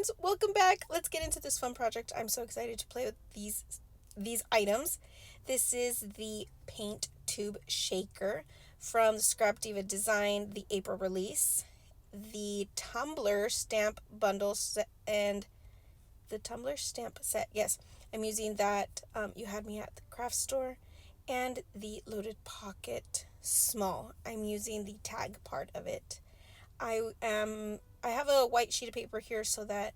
friends, welcome back. Let's get into this fun project. I'm so excited to play with these items. This is the paint tube shaker from the ScrapDiva Design, the April release. The tumbler stamp bundle set and the tumbler stamp set. Yes, I'm using that. You had me at the craft store, and the loaded pocket small. I'm using the tag part of it. I have a white sheet of paper here so that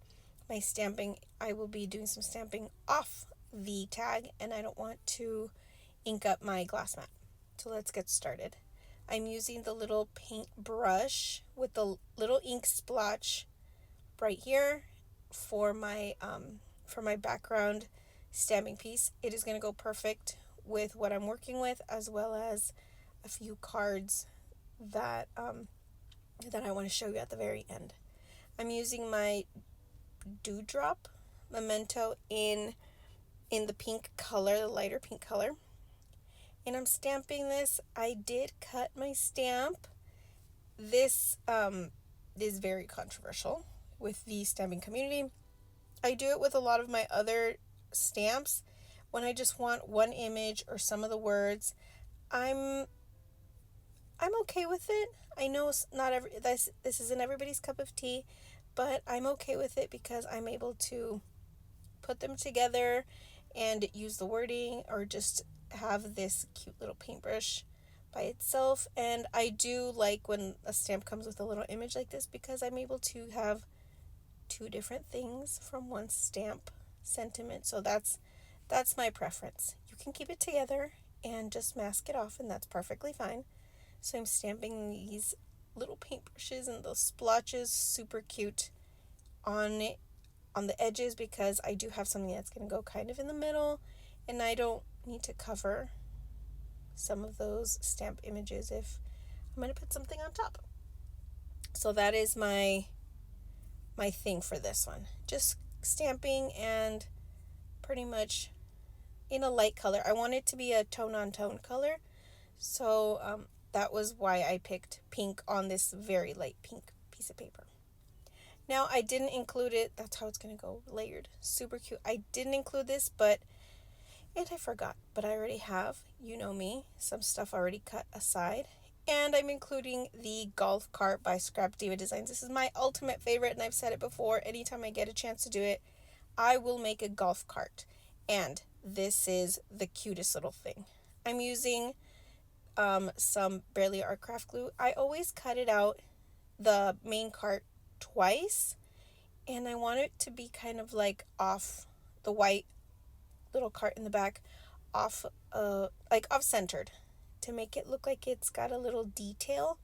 my stamping, I will be doing some stamping off the tag, and I don't want to ink up my glass mat. So let's get started. I'm using the little paint brush with the little ink splotch right here for my background stamping piece. It is going to go perfect with what I'm working with, as well as a few cards that I want to show you at the very end. I'm using my Dewdrop Memento in the pink color, the lighter pink color. And I'm stamping this. I did cut my stamp. This is very controversial with the stamping community. I do it with a lot of my other stamps when I just want one image or some of the words. I'm okay with it. I know this isn't everybody's cup of tea, but I'm okay with it because I'm able to put them together and use the wording, or just have this cute little paintbrush by itself. And I do like when a stamp comes with a little image like this, because I'm able to have two different things from one stamp sentiment. So that's my preference. You can keep it together and just mask it off, and that's perfectly fine. So I'm stamping these little paintbrushes and those splotches, super cute, on the edges, because I do have something that's going to go kind of in the middle, and I don't need to cover some of those stamp images if I'm going to put something on top. So that is my thing for this one. Just stamping, and pretty much in a light color. I want it to be a tone-on-tone color, so that was why I picked pink on this very light pink piece of paper. Now, I didn't include it. That's how it's going to go, layered. Super cute. I didn't include this, and I forgot. But I already have, you know me, some stuff already cut aside. And I'm including the golf cart by ScrapDiva Designs. This is my ultimate favorite, and I've said it before. Anytime I get a chance to do it, I will make a golf cart. And this is the cutest little thing. I'm using some Barely Art Craft glue. I always cut it out, the main cart, twice, and I want it to be kind of like off the white little cart in the back, off centered, to make it look like it's got a little detail.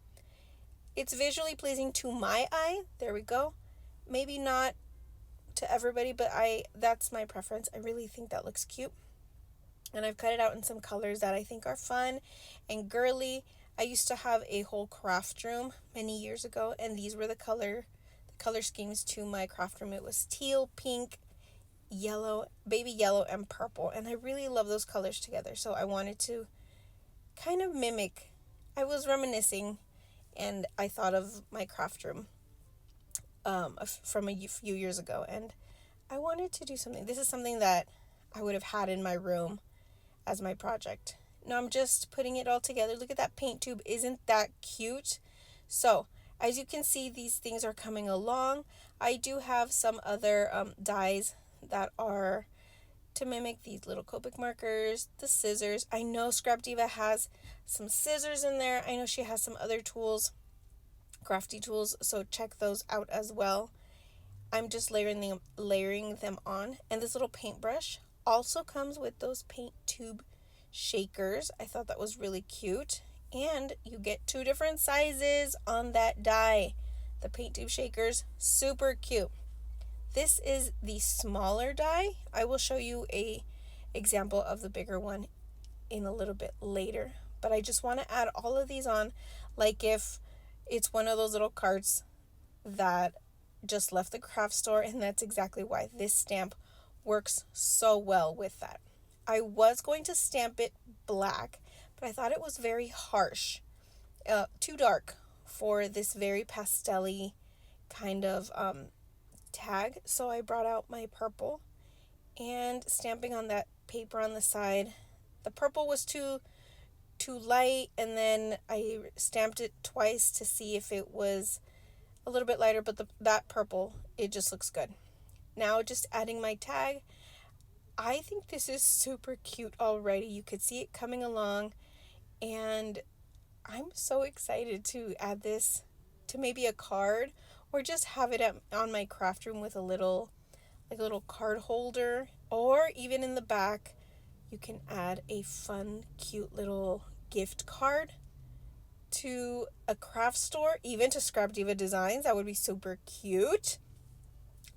It's visually pleasing to my eye. There we go. Maybe not to everybody, but that's my preference. I really think that looks cute. And I've cut it out in some colors that I think are fun and girly. I used to have a whole craft room many years ago, and these were the color schemes to my craft room. It was teal, pink, yellow, baby yellow, and purple. And I really love those colors together. So I wanted to kind of mimic. I was reminiscing, and I thought of my craft room from a few years ago, and I wanted to do something. This is something that I would have had in my room as my project. Now I'm just putting it all together. Look at that paint tube. Isn't that cute? So as you can see, these things are coming along. I do have some other dies that are to mimic these little Copic markers, the scissors. I know ScrapDiva has some scissors in there. I know she has some other tools, crafty tools, so check those out as well. I'm just layering them on. And this little paintbrush also comes with those paint tube shakers. I thought that was really cute. And you get two different sizes on that die. The paint tube shakers, super cute. This is the smaller die. I will show you a example of the bigger one in a little bit later. But I just want to add all of these on, like if it's one of those little carts that just left the craft store, and that's exactly why this stamp works so well with that. I was going to stamp it black, but I thought it was very harsh, too dark for this very pastel-y kind of tag, so I brought out my purple and stamping on that paper on the side. The purple was too light, and then I stamped it twice to see if it was a little bit lighter, but that purple, it just looks good. Now just adding my tag. I think this is super cute already. You could see it coming along, and I'm so excited to add this to maybe a card, or just have it on my craft room with a little card holder, or even in the back you can add a fun, cute little gift card to a craft store, even to ScrapDiva Designs. That would be super cute.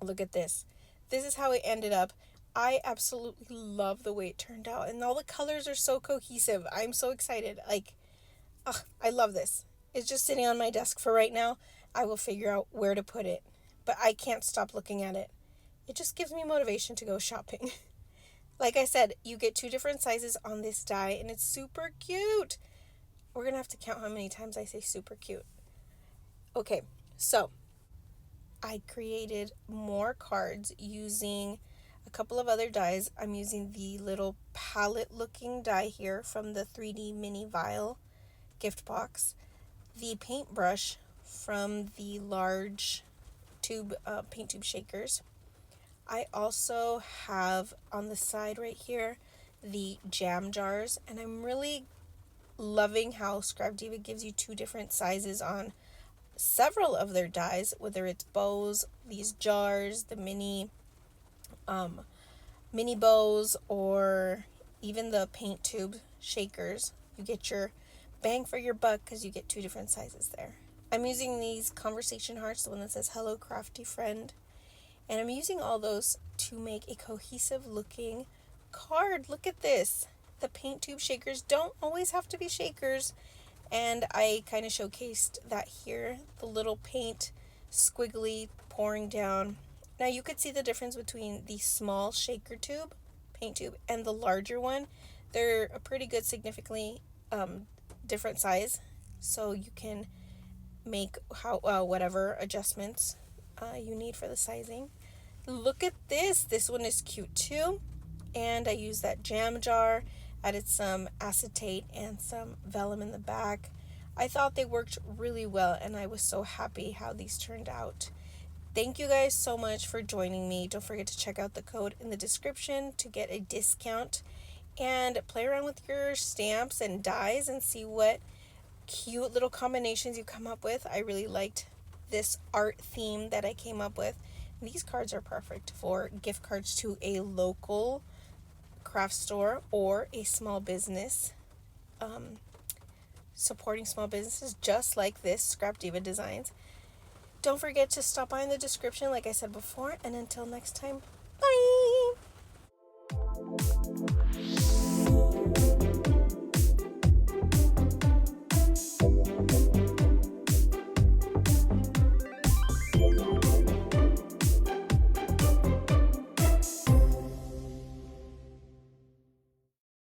Look at this. This is how it ended up. I absolutely love the way it turned out, and all the colors are so cohesive. I'm so excited. I love this. It's just sitting on my desk for right now. I will figure out where to put it, but I can't stop looking at it. It just gives me motivation to go shopping. Like I said, you get 2 different sizes on this die, and it's super cute. We're going to have to count how many times I say super cute. Okay, so I created more cards using a couple of other dies. I'm using the little palette looking die here from the 3D mini vial gift box, the paintbrush from the large tube paint tube shakers. I also have on the side right here the jam jars, and I'm really loving how ScrapDiva gives you 2 different sizes on several of their dies, whether it's bows, these jars, the mini bows, or even the paint tube shakers. You get your bang for your buck because you get 2 different sizes there. I'm using these conversation hearts, the one that says hello crafty friend, and I'm using all those to make a cohesive looking card. Look at this. The paint tube shakers don't always have to be shakers, and I kind of showcased that here, the little paint squiggly pouring down. Now you could see the difference between the small shaker tube, paint tube, and the larger one. They're a pretty good, significantly different size, so you can make whatever adjustments you need for the sizing. Look at this. This one is cute too, and I used that jam jar, added some acetate and some vellum in the back. I thought they worked really well, and I was so happy how these turned out. Thank you guys so much for joining me. Don't forget to check out the code in the description to get a discount, and play around with your stamps and dies and see what cute little combinations you come up with. I really liked this art theme that I came up with. These cards are perfect for gift cards to a local craft store or a small business, supporting small businesses just like this ScrapDiva Designs. Don't forget to stop by in the description like I said before, and until next time, bye!